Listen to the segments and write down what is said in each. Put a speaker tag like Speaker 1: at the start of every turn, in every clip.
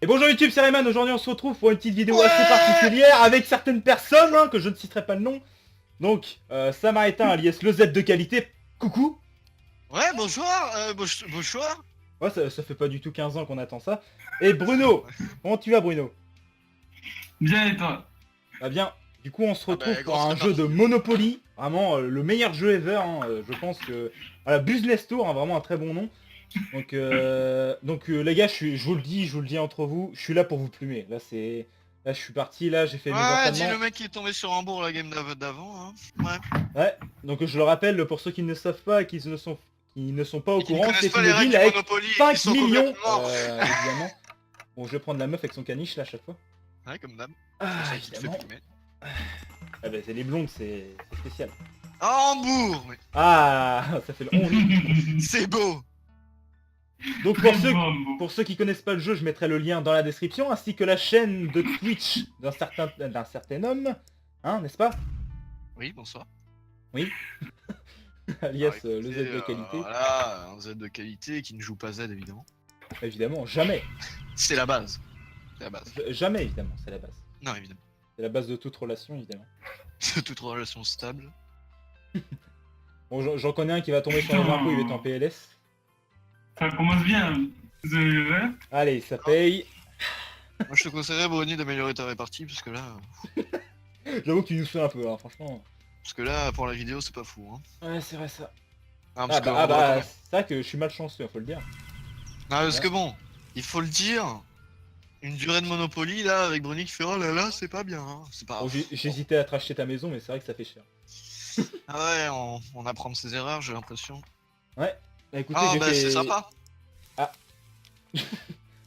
Speaker 1: Et bonjour YouTube, c'est Rayman. Aujourd'hui on se retrouve pour une petite vidéo assez
Speaker 2: Ouais.
Speaker 1: particulière avec certaines personnes, que je ne citerai pas le nom. Donc, Samaritain alias le Z de qualité. Coucou.
Speaker 2: Ouais, bonsoir, bonsoir.
Speaker 1: Ouais, ça fait pas du tout 15 ans qu'on attend ça. Et Bruno. Comment tu vas, Bruno?
Speaker 3: Bien et toi?
Speaker 1: Bah bien, du coup on se
Speaker 2: Ah
Speaker 1: retrouve
Speaker 2: bah,
Speaker 1: pour
Speaker 2: grosse
Speaker 1: un jeu de
Speaker 2: répartie.
Speaker 1: Monopoly. Vraiment le meilleur jeu ever, je pense que... Voilà, Business Tour, vraiment un très bon nom. Donc les gars, je vous le dis, je vous le dis entre vous, je suis là pour vous plumer. Là je suis parti, là j'ai fait mes
Speaker 2: Ouais, dis
Speaker 1: entraînements.
Speaker 2: le mec qui est tombé sur un bourg la game d'avant, hein. Ouais.
Speaker 1: Ouais, donc je le rappelle pour ceux qui ne savent pas et qui ne sont pas au
Speaker 2: Et qui ne
Speaker 1: courant,
Speaker 2: connaissent
Speaker 1: c'est
Speaker 2: pas
Speaker 1: une
Speaker 2: les règles
Speaker 1: ville
Speaker 2: du
Speaker 1: avec
Speaker 2: Monopoly et qui
Speaker 1: 5
Speaker 2: sont
Speaker 1: millions,
Speaker 2: complètement...
Speaker 1: évidemment. Bon, je vais prendre la meuf avec son caniche là à chaque fois.
Speaker 2: Ouais, comme d'hab. C'est pour
Speaker 1: Ah,
Speaker 2: ça qu'il te fait
Speaker 1: évidemment.
Speaker 2: plumer.
Speaker 1: Ah bah c'est les blondes, c'est spécial.
Speaker 2: Ah, Hambourg, mais
Speaker 1: Ah, ça fait le 11.
Speaker 2: c'est beau.
Speaker 1: Donc
Speaker 3: Très bon.
Speaker 1: pour ceux qui connaissent pas le jeu, je mettrai le lien dans la description, ainsi que la chaîne de Twitch d'un certain homme, hein, n'est-ce pas?
Speaker 2: Oui, bonsoir.
Speaker 1: Oui,
Speaker 2: Alors
Speaker 1: alias le
Speaker 2: écoutez,
Speaker 1: Z de qualité.
Speaker 2: voilà, un Z de qualité qui ne joue pas Z évidemment.
Speaker 1: Évidemment, jamais.
Speaker 2: C'est la base. C'est la base.
Speaker 1: Jamais, évidemment, c'est la base.
Speaker 2: Non, évidemment.
Speaker 1: C'est la base de toute relation, évidemment.
Speaker 2: C'est toute relation stable.
Speaker 1: Bon, j'en connais un qui va tomber sur les impôts, il va être en PLS.
Speaker 3: Ça commence bien. Ouais.
Speaker 1: Allez, ça paye.
Speaker 2: Moi je te conseillerais, Brony, d'améliorer ta répartie parce que là...
Speaker 1: J'avoue que tu nous fais un peu, hein, franchement.
Speaker 2: Parce que là, pour la vidéo, c'est pas fou, hein.
Speaker 1: Ouais, c'est vrai ça.
Speaker 2: Ah, parce que,
Speaker 1: C'est vrai que je suis malchanceux, faut le dire.
Speaker 2: non, parce que bon, il faut le dire, une durée de Monopoly, là, avec Brony qui fait oh là là, c'est pas bien, hein. C'est pas...
Speaker 1: Bon, j'hésitais à te racheter ta maison, mais c'est vrai que ça fait cher.
Speaker 2: Ah ouais, on apprend de ses erreurs, j'ai l'impression.
Speaker 1: Ouais, bah écoutez,
Speaker 2: Ah
Speaker 1: j'ai
Speaker 2: bah
Speaker 1: fait...
Speaker 2: c'est sympa.
Speaker 1: Ah.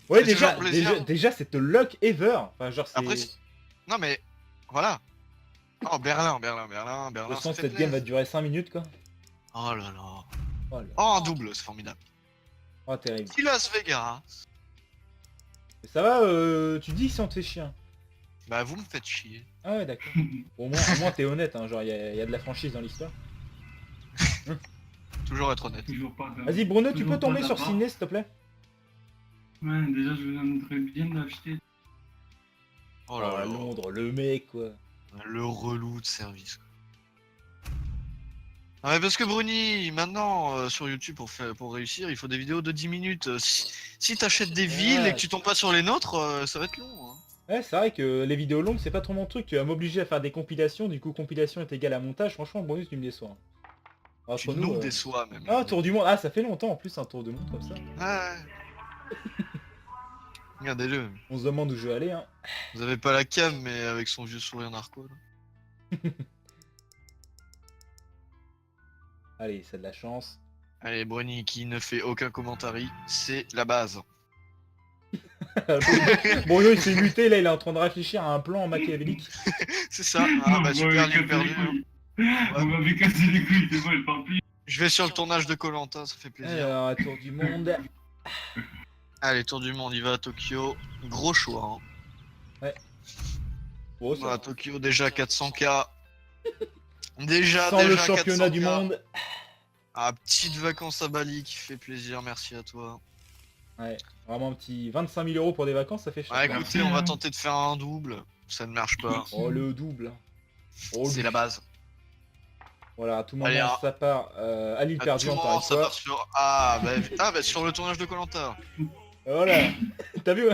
Speaker 1: Ouais,
Speaker 2: C'est toujours plaisir.
Speaker 1: déjà, c'est the luck ever. Enfin, genre, c'est...
Speaker 2: Après, non mais, voilà. Oh, Berlin,
Speaker 1: Je
Speaker 2: Berlin, ça
Speaker 1: sens que
Speaker 2: fait
Speaker 1: cette game va
Speaker 2: plaisir.
Speaker 1: durer 5 minutes, quoi.
Speaker 2: Oh là là.
Speaker 1: Oh là.
Speaker 2: Oh, un double, c'est formidable.
Speaker 1: Oh, terrible.
Speaker 2: Si Las Vegas,
Speaker 1: Mais ça va, tu dis si on te fait chier.
Speaker 2: bah vous me faites chier.
Speaker 1: Ah ouais, d'accord. Bon, au moins t'es honnête, hein, genre, y a de la franchise dans l'histoire.
Speaker 2: Toujours être honnête.
Speaker 3: Toujours pas.
Speaker 1: Vas-y, Bruno, tu
Speaker 3: Toujours
Speaker 1: peux tomber
Speaker 3: pas
Speaker 1: sur
Speaker 3: d'accord.
Speaker 1: Ciné, s'il te plaît?
Speaker 3: Ouais, déjà, je viendrais bien d'acheter.
Speaker 2: Oh là là.
Speaker 1: Londres, le mec, quoi.
Speaker 2: Le relou de service. Ah mais parce que Bruni, maintenant sur YouTube pour réussir, il faut des vidéos de 10 minutes. Si t'achètes des villes et que tu tombes pas sur les nôtres, ça va être long. Hein.
Speaker 1: Ouais, c'est vrai que les vidéos longues, c'est pas trop mon truc. Tu vas m'obliger à faire des compilations, du coup, compilation est égale à montage. Franchement, Bruno, tu me déçois, hein.
Speaker 2: Tu
Speaker 1: Entre nous...
Speaker 2: nous déçois même.
Speaker 1: Ah, tour du monde. Ah, ça fait longtemps, en plus, un tour du monde comme ça.
Speaker 2: Ouais. Regardez-le.
Speaker 1: On se demande où je vais aller, hein.
Speaker 2: Vous avez pas la cam, mais avec son vieux sourire narco. Là.
Speaker 1: Allez, c'est de la chance.
Speaker 2: Allez, Bruni qui ne fait aucun commentaire, c'est la base.
Speaker 1: Bruno, il s'est muté, là, il est en train de réfléchir à un plan machiavélique.
Speaker 2: C'est ça. Ah bah super,
Speaker 3: Vous
Speaker 2: ligne perdue. Hein.
Speaker 3: Vous m'avez cassé les couilles, c'est bon, il parle plus.
Speaker 2: Je vais sur le tournage de koh ça fait plaisir.
Speaker 1: Alors, un tour du monde.
Speaker 2: Allez, tour du monde, il va à Tokyo. Gros choix. Hein.
Speaker 1: Oh, ça
Speaker 2: Voilà,
Speaker 1: va.
Speaker 2: Tokyo, déjà 400K. Déjà
Speaker 1: le championnat
Speaker 2: 400K.
Speaker 1: du monde.
Speaker 2: Ah, petite vacances à Bali qui fait plaisir, merci à toi.
Speaker 1: Ouais, vraiment un petit 25 000 € pour des vacances, ça fait cher.
Speaker 2: Ouais,
Speaker 1: quand même.
Speaker 2: écoutez, on va tenter de faire un double. Ça ne marche pas.
Speaker 1: Oh, le double. Oh,
Speaker 2: C'est la base.
Speaker 1: Voilà, à tout moment,
Speaker 2: Allez,
Speaker 1: ça part à l'île
Speaker 2: À
Speaker 1: perdue,
Speaker 2: tout
Speaker 1: encore
Speaker 2: moment,
Speaker 1: une
Speaker 2: ça
Speaker 1: fois.
Speaker 2: part sur. Bah sur le tournage de Colanta.
Speaker 1: Voilà. T'as vu,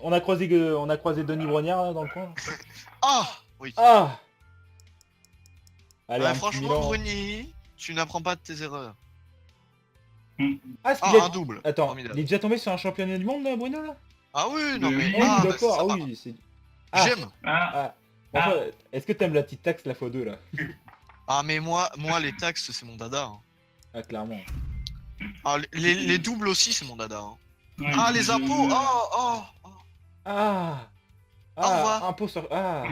Speaker 1: on a croisé Denis Brognard là, dans le coin. Là.
Speaker 2: Ah oui.
Speaker 1: Ah. Allez,
Speaker 2: Ouais,
Speaker 1: un petit
Speaker 2: franchement,
Speaker 1: Milan.
Speaker 2: Bruni, tu n'apprends pas de tes erreurs.
Speaker 1: Ah, est-ce
Speaker 2: Ah,
Speaker 1: qu'il est...
Speaker 2: un double.
Speaker 1: Attends,
Speaker 2: Formidable.
Speaker 1: il est déjà tombé sur un championnat du monde, là, Bruno, là?
Speaker 2: Ah oui, non mais.
Speaker 3: Oui.
Speaker 1: Oh,
Speaker 2: Ah,
Speaker 1: oui,
Speaker 2: bah,
Speaker 1: d'accord,
Speaker 2: ça
Speaker 1: ah
Speaker 2: va.
Speaker 1: oui, c'est... Ah.
Speaker 2: J'aime.
Speaker 3: Ah,
Speaker 1: Ah. Bon, enfin, est-ce que t'aimes la petite taxe, la x2, là?
Speaker 2: Ah, mais moi, les taxes, c'est mon dada. Hein.
Speaker 1: Ah, clairement.
Speaker 2: Ah, les doubles aussi, c'est mon dada. Hein.
Speaker 3: ouais,
Speaker 2: Ah, les
Speaker 3: je-
Speaker 2: impôts. Oh.
Speaker 1: Ah.
Speaker 2: Au revoir.
Speaker 1: Impôt sur... Ah.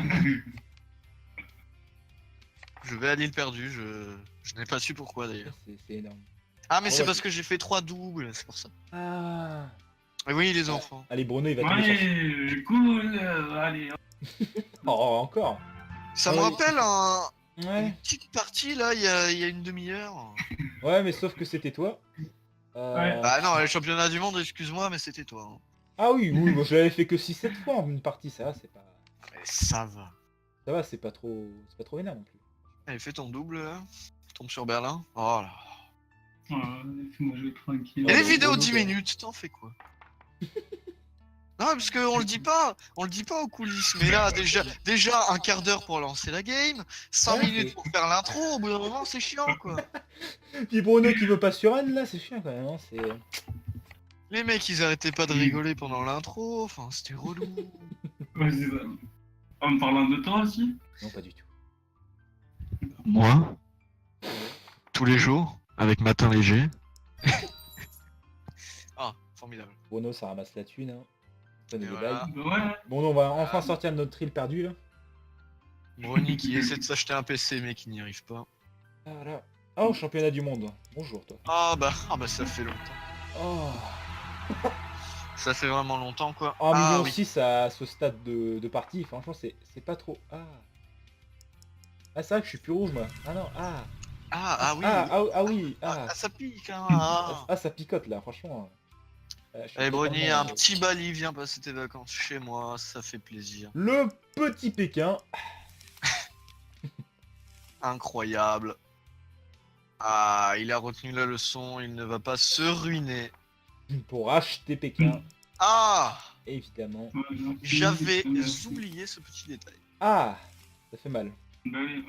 Speaker 2: Je vais à l'île perdue, je n'ai pas su pourquoi d'ailleurs.
Speaker 1: C'est énorme.
Speaker 2: Ah mais
Speaker 1: Oh,
Speaker 2: c'est
Speaker 1: ouais.
Speaker 2: parce que j'ai fait 3 doubles, c'est pour ça.
Speaker 1: Ah.
Speaker 2: Et oui les enfants.
Speaker 1: Allez, Bruno, il va tomber sur...
Speaker 3: Ouais, cool, allez.
Speaker 1: Oh, encore.
Speaker 2: Ça
Speaker 1: Ah
Speaker 2: me
Speaker 1: oui.
Speaker 2: rappelle
Speaker 1: Ouais.
Speaker 2: une petite partie là, il y a une demi-heure.
Speaker 1: Ouais, mais sauf que c'était toi.
Speaker 3: Ouais.
Speaker 2: Bah non, les championnats du monde, excuse-moi, mais c'était toi. Hein.
Speaker 1: Ah oui, oui, moi je l'avais fait que 6-7 fois en une partie, ça va, c'est pas...
Speaker 2: Mais ça va.
Speaker 1: Ça va, c'est pas trop énorme non plus.
Speaker 2: Allez, fais ton double là. Tombe sur Berlin. Oh là.
Speaker 3: Laisse-moi jouer tranquille.
Speaker 2: Et les
Speaker 1: le
Speaker 2: vidéos
Speaker 1: relou,
Speaker 2: 10
Speaker 1: quoi.
Speaker 2: minutes, t'en fais quoi? Non, parce qu'on le dit pas, aux coulisses, mais là, déjà un quart d'heure pour lancer la game, 5
Speaker 1: Ouais,
Speaker 2: minutes
Speaker 1: c'est-
Speaker 2: pour faire l'intro, au bout d'un moment, c'est chiant, quoi.
Speaker 1: Puis Bruno qui veut pas sur Anne, là, c'est chiant quand même, hein, c'est...
Speaker 2: Les mecs, ils arrêtaient pas de rigoler pendant l'intro, enfin, c'était relou.
Speaker 3: Ouais, c'est ça. En me parlant de toi aussi.
Speaker 1: Non, pas du tout.
Speaker 2: Moi, tous les jours, avec Matin Léger. Ah, formidable.
Speaker 1: Bruno, ça ramasse la thune, hein. Donne
Speaker 2: Et
Speaker 1: des
Speaker 2: voilà.
Speaker 1: bails.
Speaker 3: Ouais.
Speaker 1: Bon, on va enfin sortir de notre île perdue, là.
Speaker 2: Brony qui essaie de s'acheter un PC, mais qui n'y arrive pas.
Speaker 1: Ah, voilà. Oh, championnat du monde. Bonjour, toi.
Speaker 2: Ah bah ça fait longtemps.
Speaker 1: Oh,
Speaker 2: Ça fait vraiment longtemps, quoi.
Speaker 1: 1,6
Speaker 2: Ah
Speaker 1: million
Speaker 2: oui.
Speaker 1: à ce stade de partie, franchement, c'est pas trop... Ah. Ah, c'est vrai que je suis plus rouge, moi. Ah non, ah.
Speaker 2: Ah oui.
Speaker 1: Oui,
Speaker 2: Ah,
Speaker 1: ah.
Speaker 2: ça pique, hein. Ah.
Speaker 1: Ah, ça picote, là, franchement. Je suis
Speaker 2: Allez Brony,
Speaker 1: totalement-
Speaker 2: un petit Bali, viens passer tes vacances chez moi, ça fait plaisir.
Speaker 1: Le petit Pékin.
Speaker 2: Incroyable. Ah, il a retenu la leçon, il ne va pas se ruiner.
Speaker 1: Pour acheter Pékin,
Speaker 2: Ah,
Speaker 1: évidemment.
Speaker 3: Ouais, merci.
Speaker 2: j'avais
Speaker 3: Merci.
Speaker 2: oublié ce petit détail.
Speaker 1: Ah, ça fait mal.
Speaker 3: Bah oui,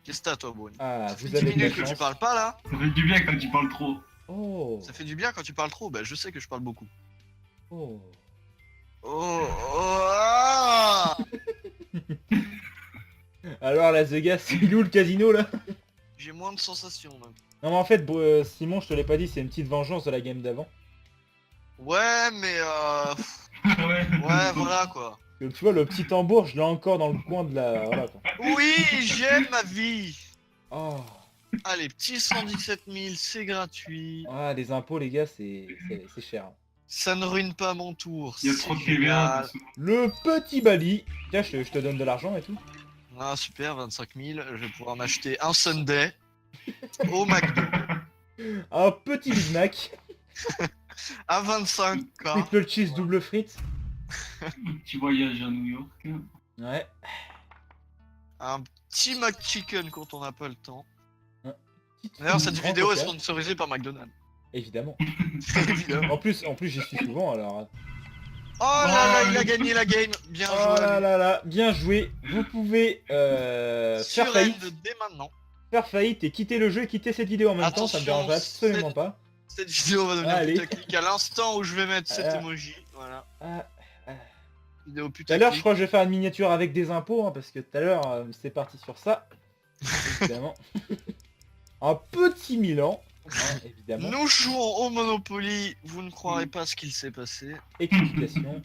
Speaker 2: Qu'est-ce que t'as toi, Brony?
Speaker 1: Ah,
Speaker 2: Ça fait
Speaker 1: vous
Speaker 2: 10
Speaker 1: avez de la
Speaker 2: minutes que tu
Speaker 1: chance.
Speaker 2: parles pas là?
Speaker 3: ça fait du bien quand tu parles trop.
Speaker 1: Oh,
Speaker 2: Ça fait du bien quand tu parles trop? Bah je sais que je parle beaucoup.
Speaker 1: oh.
Speaker 2: Oh, ah.
Speaker 1: Alors, Las Vegas, c'est où le casino, là?
Speaker 2: J'ai moins de sensations donc.
Speaker 1: Non, mais en fait, Simon, je te l'ai pas dit, c'est une petite vengeance de la game d'avant.
Speaker 2: Ouais, mais
Speaker 3: Ouais,
Speaker 2: ouais, voilà quoi.
Speaker 1: Tu vois, le petit tambour, je l'ai encore dans le coin de la... Voilà, quoi.
Speaker 2: Oui, j'aime ma vie.
Speaker 1: Oh.
Speaker 2: Allez, petit 117 000, c'est gratuit.
Speaker 1: Ah, les impôts, les gars, c'est cher.
Speaker 2: Ça ne ruine pas mon tour.
Speaker 3: Il y a
Speaker 2: c'est
Speaker 3: trop de
Speaker 2: génial.
Speaker 3: TVA.
Speaker 1: Le petit Bali. Tiens, je te donne de l'argent et tout.
Speaker 2: Ah super, 25 000, je vais pouvoir m'acheter un Sunday au McDo
Speaker 1: Un petit Big Mac.
Speaker 2: à 25K.
Speaker 1: Triple cheese, double frites.
Speaker 3: Petit voyage à New York.
Speaker 1: Ouais.
Speaker 2: Un petit McChicken quand on n'a pas le temps.
Speaker 1: Petite
Speaker 2: D'ailleurs, cette
Speaker 1: grand
Speaker 2: vidéo est
Speaker 1: coca.
Speaker 2: sponsorisée par McDonald's.
Speaker 1: Évidemment.
Speaker 2: Évidemment.
Speaker 1: En plus, j'y suis souvent, alors...
Speaker 2: Oh là là, il a gagné la game. Bien
Speaker 1: Oh
Speaker 2: joué.
Speaker 1: là là là, bien joué. Vous pouvez
Speaker 2: Sur
Speaker 1: faire faillite.
Speaker 2: dès maintenant.
Speaker 1: Faire faillite et quitter le jeu et quitter cette vidéo en même temps, ça me
Speaker 2: Attention,
Speaker 1: dérange absolument
Speaker 2: cette-
Speaker 1: pas.
Speaker 2: Cette vidéo va devenir
Speaker 1: Allez.
Speaker 2: putaclic à l'instant où je vais mettre cet
Speaker 1: Ah.
Speaker 2: emoji. Voilà.
Speaker 1: Ah,
Speaker 2: Vidéo
Speaker 1: tout à l'heure, je
Speaker 2: putaclic.
Speaker 1: crois que je vais faire une miniature avec des impôts, hein, parce que tout à l'heure, c'est parti sur ça. Évidemment. Un petit Milan, hein, évidemment.
Speaker 2: Nous jouons au Monopoly. Vous ne croirez pas ce qu'il s'est passé.
Speaker 1: Explication.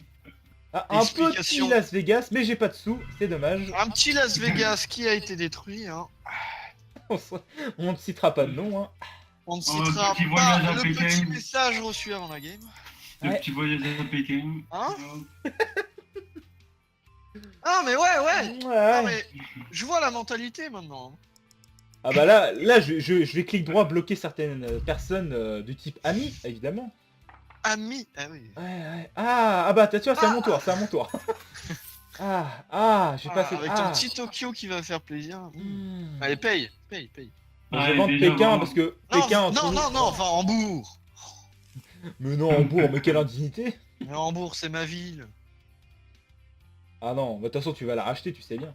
Speaker 1: Ah, un
Speaker 2: Explication.
Speaker 1: petit Las Vegas, mais j'ai pas de sous, c'est dommage.
Speaker 2: Un petit Las Vegas qui a été détruit. Hein.
Speaker 1: On ne citera pas de nom, hein.
Speaker 2: On ne
Speaker 3: Oh,
Speaker 2: citera
Speaker 3: petit
Speaker 2: pas
Speaker 3: voyage à
Speaker 2: le
Speaker 3: Pékin.
Speaker 2: petit message reçu avant la game.
Speaker 3: Le
Speaker 1: Ouais.
Speaker 3: petit voyage à Pékin.
Speaker 2: Hein Ah mais ouais.
Speaker 1: Ouais.
Speaker 2: Ah, mais je vois la mentalité maintenant.
Speaker 1: Ah bah là je vais clic droit bloquer certaines personnes du type ami, évidemment.
Speaker 2: Ami. Ah oui.
Speaker 1: Ouais. Ah bah tu vois, c'est à mon tour, c'est à mon tour. J'ai
Speaker 2: Ah,
Speaker 1: pas fait...
Speaker 2: avec ton petit Tokyo qui va faire plaisir.
Speaker 1: Hmm.
Speaker 2: Allez, paye.
Speaker 1: Bon, je
Speaker 3: Allez,
Speaker 1: vante
Speaker 3: déjà,
Speaker 1: Pékin
Speaker 3: vraiment.
Speaker 1: parce que
Speaker 2: Non,
Speaker 1: Pékin... entre
Speaker 2: non,
Speaker 1: nous-
Speaker 2: non, enfin Hambourg.
Speaker 1: Mais non, Hambourg, mais quelle indignité.
Speaker 2: Mais Hambourg, c'est ma ville.
Speaker 1: Ah non, bah, de toute façon tu vas la racheter, tu sais bien.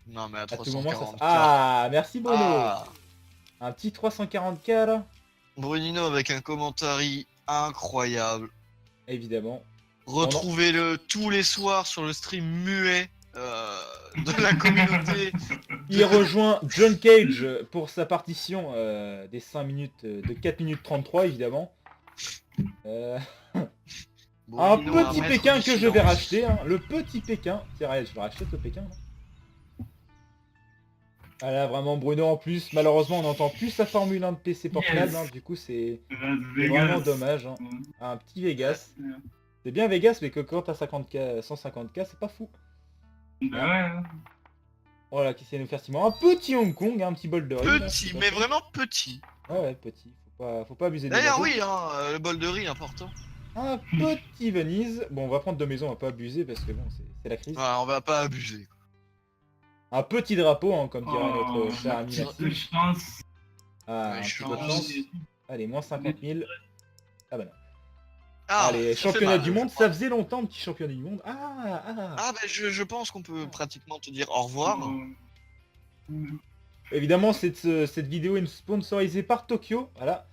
Speaker 2: Non, mais à
Speaker 1: À tout moment ça...
Speaker 2: 340.
Speaker 1: Ah, merci Bruno.
Speaker 2: Ah.
Speaker 1: Un petit 340k là,
Speaker 2: Brunino avec un commentaire incroyable.
Speaker 1: évidemment.
Speaker 2: Retrouvez-le tous les soirs sur le stream muet de la communauté.
Speaker 1: Il rejoint John Cage pour sa partition des 5 minutes, de 4 minutes 33 évidemment. Un
Speaker 2: Brunino, un
Speaker 1: petit
Speaker 2: maître
Speaker 1: Pékin
Speaker 2: du
Speaker 1: que je vais
Speaker 2: silence.
Speaker 1: racheter, hein. Le petit Pékin. Tiens, regarde, je vais racheter ce Pékin. Là. Ah là, vraiment Bruno en plus, malheureusement on n'entend plus sa Formule 1 de PC portable,
Speaker 3: Yes.
Speaker 1: hein. Du coup c'est
Speaker 3: Las
Speaker 1: c'est
Speaker 3: Vegas.
Speaker 1: vraiment dommage. Hein. Un petit Vegas. C'est bien Vegas, mais que quand t'as 50K, 150K, c'est pas fou.
Speaker 3: Bah ouais.
Speaker 1: Voilà, qui essaie de nous faire Simon. Un petit Hong Kong, un petit bol de riz. là,
Speaker 2: Petit,
Speaker 1: c'est
Speaker 2: mais
Speaker 1: pas-
Speaker 2: vraiment petit.
Speaker 1: Ouais, petit. Faut pas abuser des
Speaker 2: D'ailleurs,
Speaker 1: gâteaux.
Speaker 2: oui, hein, le bol de riz important.
Speaker 1: Un petit Venise. Bon, on va prendre 2 maisons, on va pas abuser parce que bon, c'est la crise.
Speaker 2: Ouais, on va pas abuser.
Speaker 1: Un petit drapeau, hein, comme dirait
Speaker 3: Oh,
Speaker 1: notre cher ami
Speaker 2: petit-
Speaker 1: Maxime.
Speaker 3: chance.
Speaker 1: Ah,
Speaker 2: Ouais,
Speaker 1: un petit
Speaker 2: chance.
Speaker 1: peu de chance. Allez, moins 50 000. Ah bah non.
Speaker 2: Ah,
Speaker 1: Allez,
Speaker 2: ça fait
Speaker 1: championnat
Speaker 2: mal,
Speaker 1: du
Speaker 2: je
Speaker 1: monde,
Speaker 2: crois.
Speaker 1: ça faisait longtemps, petit championnat du monde.
Speaker 2: Ah, bah je pense qu'on peut pratiquement te dire au revoir.
Speaker 1: Évidemment, cette vidéo est sponsorisée par Tokyo. Voilà.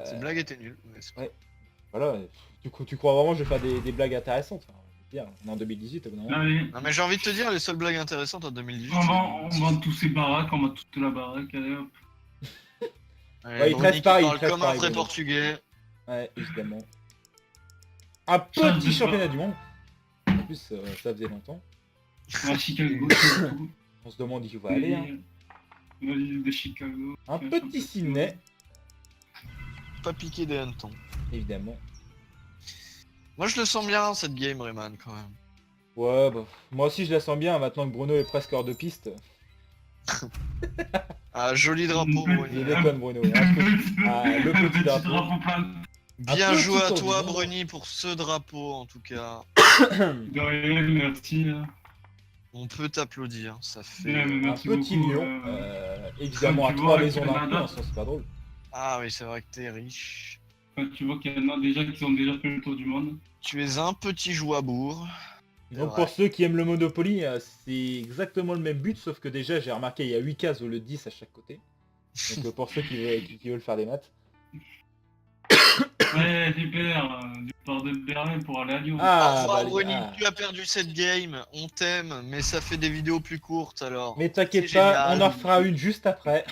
Speaker 2: Cette blague était nulle. mais c'est-
Speaker 1: Ouais. Voilà. Du coup, tu crois vraiment que je vais faire des blagues intéressantes? Enfin, je veux dire, on est en 2018, au bout d'un moment.
Speaker 3: Allez,
Speaker 2: Non, mais j'ai envie de te dire, les seules blagues intéressantes en 2018.
Speaker 3: on vend tous ces baraques, on vend toute la baraque, allez hop.
Speaker 1: Ouais, il te
Speaker 2: Bruni
Speaker 1: reste
Speaker 2: qui
Speaker 1: pareil, il
Speaker 2: parle
Speaker 1: te reste
Speaker 2: comme un
Speaker 1: pareil,
Speaker 2: vrai
Speaker 1: Bruno.
Speaker 2: portugais.
Speaker 1: Ouais, évidemment. Un
Speaker 3: Chance
Speaker 1: petit
Speaker 3: de
Speaker 1: championnat
Speaker 3: pas.
Speaker 1: du monde. En plus, ça faisait longtemps.
Speaker 3: À Chicago,
Speaker 1: On se demande où il va aller. Hein.
Speaker 3: Vas-y, de Chicago.
Speaker 1: Un petit Sydney,
Speaker 2: Pas piqué des hannetons.
Speaker 1: évidemment.
Speaker 2: Moi je le sens bien cette game Rayman quand même.
Speaker 1: Ouais, bah, moi aussi je la sens bien, maintenant que Bruno est presque hors de piste.
Speaker 2: Ah joli drapeau Bruni.
Speaker 1: Il déconne Bruno. Le petit drapeau.
Speaker 2: Bien
Speaker 1: Un
Speaker 2: joué à
Speaker 1: petit tour
Speaker 2: toi
Speaker 1: du monde.
Speaker 2: Bruni pour ce drapeau en tout cas.
Speaker 3: De rien, merci.
Speaker 2: On peut t'applaudir, ça fait...
Speaker 3: Ouais, mais
Speaker 1: Un
Speaker 3: merci
Speaker 1: petit
Speaker 3: beaucoup,
Speaker 1: lion. Évidemment, à
Speaker 3: tu
Speaker 1: 3
Speaker 3: vois,
Speaker 1: maisons d'un coup,
Speaker 3: Canada.
Speaker 1: hein, sinon c'est pas drôle.
Speaker 2: Ah oui c'est vrai que t'es riche.
Speaker 3: Quand tu vois qu'il y en a déjà qui ont déjà fait le tour du monde.
Speaker 2: Tu es un petit jouabourg.
Speaker 1: Donc
Speaker 2: vrai.
Speaker 1: pour ceux qui aiment le Monopoly, c'est exactement le même but, sauf que déjà j'ai remarqué il y a 8 cases au lieu de 10 à chaque côté. Donc pour ceux qui veulent faire des maths.
Speaker 3: Ouais, super, du port de Berlin pour aller à Lyon.
Speaker 2: Au
Speaker 1: Ah,
Speaker 2: revoir
Speaker 1: bah,
Speaker 2: Bruni,
Speaker 1: ah.
Speaker 2: tu as perdu cette game, on t'aime, mais ça fait des vidéos plus courtes alors.
Speaker 1: Mais t'inquiète
Speaker 2: C'est
Speaker 1: pas,
Speaker 2: génial.
Speaker 1: on en refera une juste après.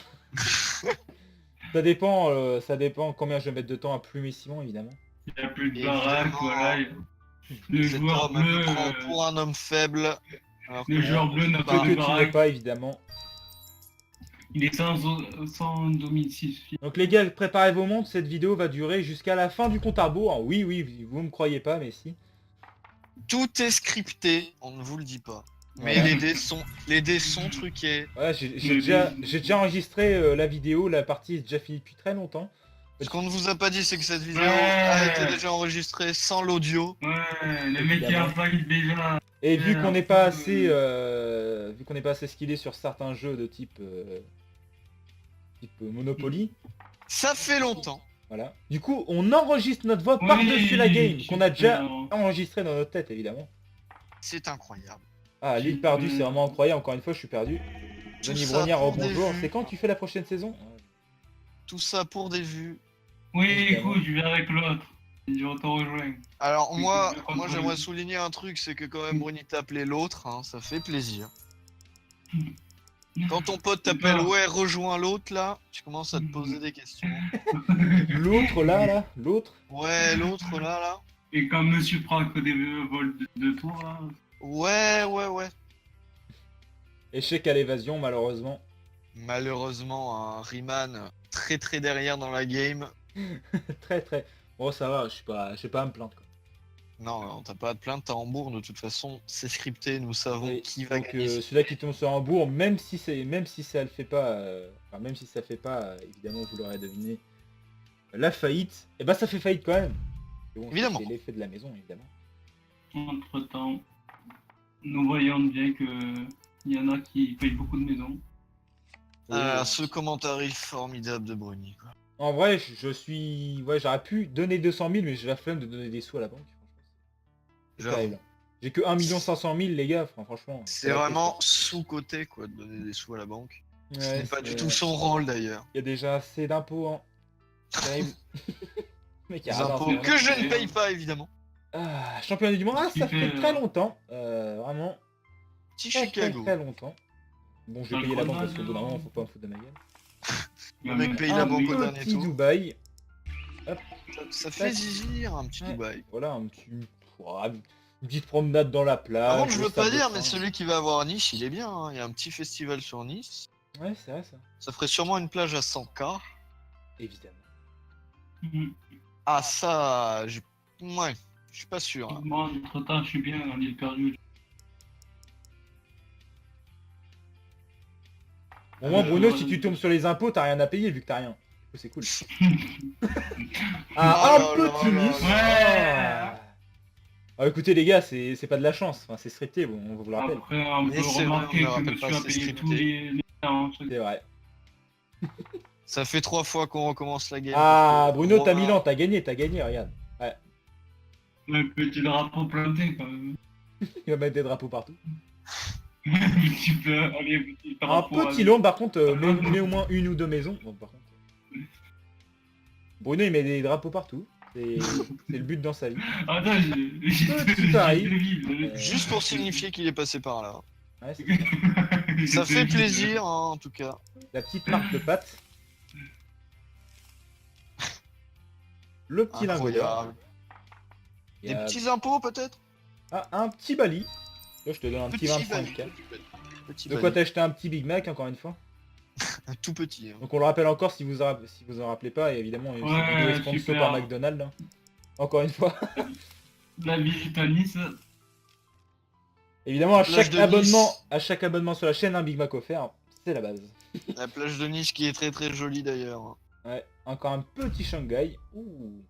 Speaker 1: Ça dépend combien je vais mettre de temps à plumer Simon évidemment.
Speaker 3: Il n'y a plus de
Speaker 2: Évidemment.
Speaker 3: baraque, voilà. Le
Speaker 2: Cet
Speaker 3: joueur
Speaker 2: homme
Speaker 3: bleu,
Speaker 2: me prend pour un homme faible. Alors
Speaker 3: le
Speaker 2: que
Speaker 3: joueur
Speaker 2: je
Speaker 3: bleu
Speaker 2: ne
Speaker 3: n'a
Speaker 2: suis
Speaker 3: pas
Speaker 1: Que
Speaker 3: de
Speaker 1: tu n'es
Speaker 3: baraque.
Speaker 1: pas évidemment.
Speaker 3: Il est sans domicile.
Speaker 1: Donc les gars, préparez vos montres, cette vidéo va durer jusqu'à la fin du compte à rebours. Alors, oui, vous me croyez pas, mais si.
Speaker 2: Tout est scripté, on ne vous le dit pas. Mais
Speaker 1: Voilà.
Speaker 2: les dés sont truqués.
Speaker 1: Voilà, j'ai déjà enregistré la vidéo, la partie est déjà finie depuis très longtemps.
Speaker 2: Ce qu'on ne vous a pas dit, c'est que cette vidéo
Speaker 3: Ouais.
Speaker 2: a été déjà enregistrée sans l'audio.
Speaker 3: Ouais, le mec qui a failli déjà.
Speaker 1: Et vu
Speaker 3: Ouais,
Speaker 1: qu'on n'est
Speaker 3: un
Speaker 1: pas
Speaker 3: peu,
Speaker 1: assez, vu qu'on n'est pas assez skillé sur certains jeux de type Monopoly,
Speaker 2: Ça fait longtemps.
Speaker 1: voilà. Du coup, on enregistre notre voix
Speaker 3: Oui,
Speaker 1: par-dessus la game, qu'on a déjà
Speaker 3: super.
Speaker 1: enregistré dans notre tête, évidemment.
Speaker 2: C'est incroyable.
Speaker 1: Ah, l'île perdue, c'est vraiment incroyable. Encore une fois, je suis perdu.
Speaker 2: Tout
Speaker 1: Denis
Speaker 2: ça
Speaker 1: Brognard,
Speaker 2: pour des
Speaker 1: bonjour.
Speaker 2: vues.
Speaker 1: C'est quand tu fais la prochaine saison?
Speaker 2: Tout ça pour des vues.
Speaker 3: Oui,
Speaker 1: Évidemment.
Speaker 3: écoute, je viens avec l'autre. Je te rejoins.
Speaker 2: Alors
Speaker 3: Oui,
Speaker 2: moi,
Speaker 3: c'est bien
Speaker 2: moi
Speaker 3: compris.
Speaker 2: j'aimerais souligner un truc, c'est que quand même Bruni t'appelait l'autre, hein, ça fait plaisir. Quand ton pote t'appelle ouais rejoins l'autre là, tu commences à te poser des questions.
Speaker 1: L'autre là, l'autre.
Speaker 2: Ouais l'autre là.
Speaker 3: Et quand monsieur prend que des vols de toi, là.
Speaker 2: Ouais.
Speaker 1: Échec à l'évasion, malheureusement.
Speaker 2: Malheureusement un Riemann très derrière dans la game.
Speaker 1: Très. Bon, ça va, je sais pas à me plaindre, quoi.
Speaker 2: Non, t'as pas à te plaindre, t'es en bourre de toute façon, c'est scripté, nous savons
Speaker 1: Et
Speaker 2: qui va
Speaker 1: donc,
Speaker 2: gagner.
Speaker 1: celui-là qui tombe sur un bourg, même si ça le fait pas, enfin, même si ça fait pas, évidemment vous l'aurez deviné, la faillite, et bah ça fait faillite quand même. Et bon,
Speaker 2: Évidemment.
Speaker 1: c'est l'effet de la maison évidemment.
Speaker 3: Entre temps, nous voyons bien que il y en a qui payent beaucoup de maisons.
Speaker 2: Ah, ce commentaire est formidable de Bruni quoi.
Speaker 1: En vrai, ouais, j'aurais pu donner 200 000, mais j'ai la flemme de donner des sous à la banque. C'est
Speaker 2: J'avoue.
Speaker 1: terrible. J'ai que 1 500 000 les gars, franchement.
Speaker 2: C'est vraiment sous-côté quoi de donner des sous à la banque. Ce
Speaker 1: Ouais,
Speaker 2: n'est pas du
Speaker 1: c'est-
Speaker 2: tout son rôle d'ailleurs.
Speaker 1: Il y a déjà assez d'impôts, hein. Terrible. Mec, il y
Speaker 2: Des
Speaker 1: a rien,
Speaker 2: impôts
Speaker 1: c'est
Speaker 2: que
Speaker 1: vraiment-
Speaker 2: je ne paye pas évidemment.
Speaker 1: Ah, championnat du monde, ça fait
Speaker 3: Super.
Speaker 1: très longtemps. Vraiment,
Speaker 2: Petit
Speaker 1: très
Speaker 2: Chicago.
Speaker 1: longtemps. Bon, je vais payer la banque parce qu'au bout d'un moment, faut pas me foutre de ma gueule.
Speaker 2: Le mec paye la
Speaker 1: Un
Speaker 2: banque au dernier
Speaker 1: petit
Speaker 2: tour.
Speaker 1: Dubaï.
Speaker 2: Ça fait zizir un petit
Speaker 1: Ouais.
Speaker 2: Dubaï.
Speaker 1: Voilà, une petite promenade dans la plage.
Speaker 2: Par contre, je
Speaker 1: le
Speaker 2: veux pas
Speaker 1: sable
Speaker 2: dire,
Speaker 1: fin.
Speaker 2: mais celui qui va avoir à Nice, il est bien. Hein. Il y a un petit festival sur Nice.
Speaker 1: Ouais, c'est vrai ça.
Speaker 2: Ça ferait sûrement une plage à 100K.
Speaker 1: Évidemment.
Speaker 2: Ah, ça. Ouais, je suis pas sûr. Hein.
Speaker 3: Moi, entre temps, je suis bien dans l'île perdue.
Speaker 1: Au moins, Bruno, si tu tombes sur les impôts, t'as rien à payer vu que t'as rien. coup, c'est cool. Ah, un
Speaker 2: Oh là
Speaker 1: petit
Speaker 2: là
Speaker 1: miss.
Speaker 3: là.
Speaker 1: Ah, écoutez les gars, c'est pas de la chance, enfin, c'est scripté, bon, on vous le rappelle.
Speaker 3: Après, on
Speaker 2: Mais
Speaker 3: peut
Speaker 2: c'est vrai,
Speaker 3: remarquer
Speaker 2: on ne
Speaker 3: que
Speaker 2: rappelle pas,
Speaker 3: monsieur a
Speaker 2: c'est
Speaker 3: payé
Speaker 2: scripté.
Speaker 3: tous les temps.
Speaker 1: C'est vrai.
Speaker 2: Ça fait 3 fois qu'on recommence la game.
Speaker 1: Ah,
Speaker 2: parce que
Speaker 1: Bruno, t'as
Speaker 2: Romain-
Speaker 1: Milan, t'as gagné, regarde. Ouais,
Speaker 3: Le petit drapeau planté quand même.
Speaker 1: il va mettre des drapeaux partout.
Speaker 3: Petit peu, allez, petit
Speaker 1: Un
Speaker 3: drapeau.
Speaker 1: petit
Speaker 3: allez.
Speaker 1: long, par contre, met au moins une ou deux maisons. Bon, par contre. Bruno, il met des drapeaux partout. C'est le but dans sa vie.
Speaker 3: Attends, j'ai
Speaker 1: Petit pari.
Speaker 3: deux villes.
Speaker 2: Juste pour signifier qu'il est passé par là.
Speaker 1: Ouais, c'est
Speaker 2: Ça fait plaisir, hein, en tout cas.
Speaker 1: la petite marque de pâte. Le petit lingoteur.
Speaker 2: Incroyable.
Speaker 1: Il y
Speaker 2: Des
Speaker 1: a-
Speaker 2: petits impôts, peut-être?
Speaker 1: Ah, un petit Bali. Là, je te donne un petit 25K.
Speaker 2: Petit
Speaker 1: De quoi t'acheter un petit Big Mac, encore une fois.
Speaker 2: Un tout petit. Hein.
Speaker 1: Donc on le rappelle encore si vous en rappelez pas, et évidemment, cette vidéo est sponsor
Speaker 3: super.
Speaker 1: par McDonald's. Hein. Encore une fois.
Speaker 3: La visite à Nice.
Speaker 1: Évidemment, à
Speaker 2: Plage
Speaker 1: chaque abonnement sur la chaîne, un Big Mac offert. C'est la base.
Speaker 2: La plage de Nice qui est très très jolie d'ailleurs.
Speaker 1: Ouais, encore un petit Shanghai. Ouh.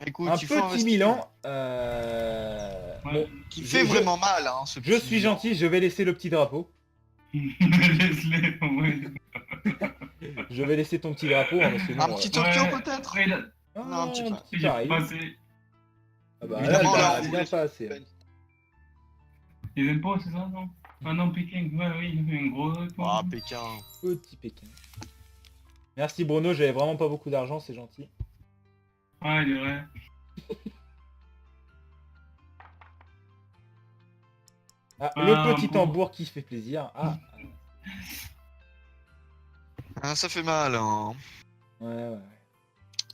Speaker 2: Écoute,
Speaker 1: Un
Speaker 2: il faut
Speaker 1: petit
Speaker 2: investir.
Speaker 1: Milan.
Speaker 3: Ouais.
Speaker 1: Bon,
Speaker 2: Qui fait vraiment mal, hein, ce
Speaker 1: je
Speaker 2: petit
Speaker 1: suis
Speaker 2: Milan.
Speaker 1: gentil, je vais laisser le petit drapeau.
Speaker 3: Laisse-les, ouais.
Speaker 1: Je vais laisser ton petit drapeau. Hein, parce que
Speaker 2: Un
Speaker 1: bon,
Speaker 2: petit Tokyo peut-être?
Speaker 3: Ouais, là,
Speaker 1: ah,
Speaker 2: non, un petit peu.
Speaker 3: il est
Speaker 1: pareil.
Speaker 3: passé.
Speaker 1: Ah bah,
Speaker 2: Évidemment,
Speaker 1: là,
Speaker 2: là,
Speaker 1: il
Speaker 2: on
Speaker 1: vient
Speaker 2: voulait-
Speaker 1: pas assez. Hein.
Speaker 3: Les impôts, c'est ça, non? Ah non, Pékin, ouais, oui, il fait un gros impôt.
Speaker 2: Ah, Pékin.
Speaker 1: Petit Pékin. Merci Bruno, j'avais vraiment pas beaucoup d'argent, c'est gentil.
Speaker 3: Ouais, il est vrai.
Speaker 1: Ah,
Speaker 3: Ah,
Speaker 1: le petit
Speaker 3: bon.
Speaker 1: tambour qui fait plaisir. Ah,
Speaker 2: Ah, ça fait mal, hein.
Speaker 1: ouais.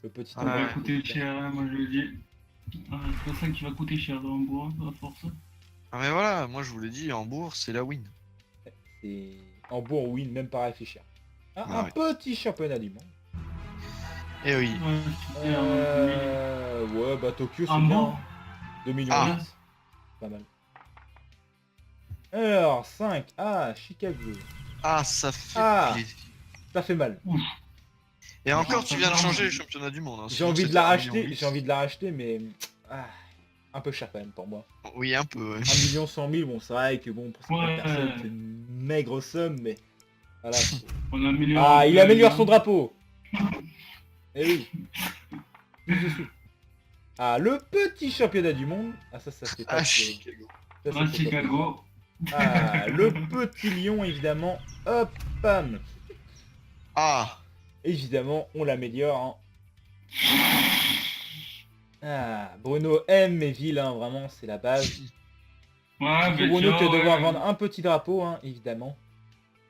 Speaker 1: Le petit
Speaker 2: Ah,
Speaker 3: Ça
Speaker 1: tambour.
Speaker 3: va coûter cher, hein, moi je le dis. Ah, c'est pas ça qui va coûter cher dans le bois, à force.
Speaker 2: Ah, mais voilà, moi je vous l'ai dit, Hambourg, c'est la win.
Speaker 1: C'est en bourg win, même pas réfléchir. Ah,
Speaker 2: Ah
Speaker 1: un
Speaker 2: ouais.
Speaker 1: petit championnat du monde.
Speaker 2: Eh oui.
Speaker 3: Ouais, super.
Speaker 1: Ouais, bah Tokyo c'est
Speaker 3: Un
Speaker 1: bien.
Speaker 3: bon.
Speaker 1: Hein. 2 millions.
Speaker 2: Ah.
Speaker 1: huit, pas mal. Alors, 5. Ah, Chicago.
Speaker 2: Ah, ça fait
Speaker 1: Ah.
Speaker 2: plaisir.
Speaker 1: Ça fait mal.
Speaker 2: Et encore, tu viens de changer le championnat du monde. Hein,
Speaker 1: J'ai
Speaker 2: sinon,
Speaker 1: envie de
Speaker 2: c'était
Speaker 1: la
Speaker 2: 1,8
Speaker 1: racheter,
Speaker 2: million.
Speaker 1: mais un peu cher quand même pour moi.
Speaker 2: Oui, un peu. Ouais.
Speaker 1: 1 million 100 000, bon c'est vrai que bon pour certaines
Speaker 3: Ouais.
Speaker 1: personnes c'est une maigre somme, mais voilà.
Speaker 3: On améliore.
Speaker 1: Ah,
Speaker 3: un
Speaker 1: il
Speaker 3: peu,
Speaker 1: améliore
Speaker 3: hein.
Speaker 1: son drapeau. Eh oui. Plus de sous. Ah, le petit championnat du monde. Ah ça fait pas.
Speaker 2: Ah,
Speaker 1: de-
Speaker 2: Chicago.
Speaker 1: ça, ça
Speaker 3: Ah,
Speaker 1: fait pas
Speaker 3: Chicago.
Speaker 1: de- Ah, le petit lion évidemment. Hop, pam.
Speaker 2: Ah,
Speaker 1: Évidemment, on l'améliore. Hein. Ah, Bruno aime mes villes, hein, vraiment, c'est la base.
Speaker 3: Ouais, mais
Speaker 1: Bruno
Speaker 3: tiens,
Speaker 1: tu vas devoir
Speaker 3: ouais.
Speaker 1: vendre un petit drapeau, hein, évidemment.